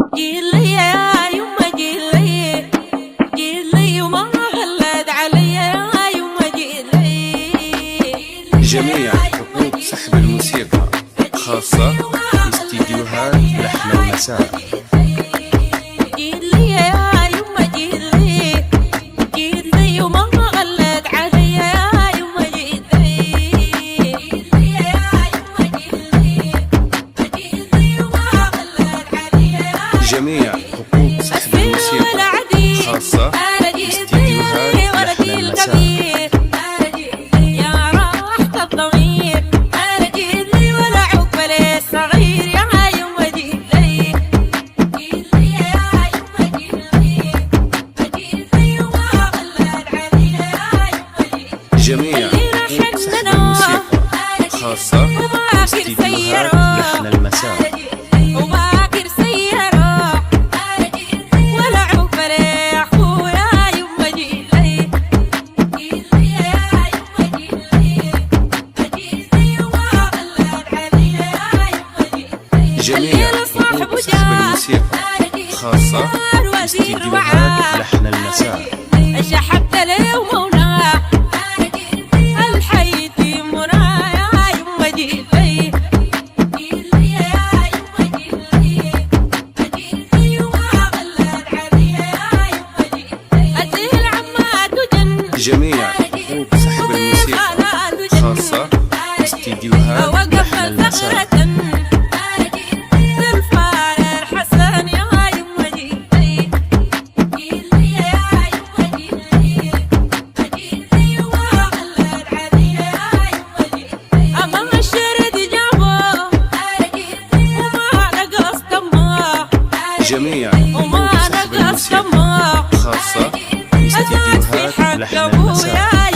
جيلي يا يما جيلي، جيلي وما غلد علي يا يما جيلي. جميع حقوق سحب الموسيقى خاصة باستديوهات لحن المساء. جيلي يا يما جيلي، جيلي وما غلد علي يا يما جيلي. جيلي يا يما جيلي، جيلي وما غلد علي يا جميع حقوق سحب الموسيقى خاصة باستديوهات لحن المساء. جميع حقوق سحب الموسيقى خاصة باستديوهات لحن المساء. وباكر سيارة ولا عقبالي يا أخويا يما جيلي. جيلي يا يما جيلي، جيلي وما غلد علي يا يما جيلي. جميع حقوق سحب الموسيقى خاصة باستديوهات لحن المساء. شحبت لي ومولاه الحيتي منايا يما جيلي. جيلي يا يما جيلي، جيلي وما غلد علي يا يما جيلي. أدي العماد وجن جميع حقوق سحب الموسيقى خاصة باستديوهات لحن المساء. جميع حقوق سحب الموسيقى خاصة باستديوهات لحن المساء.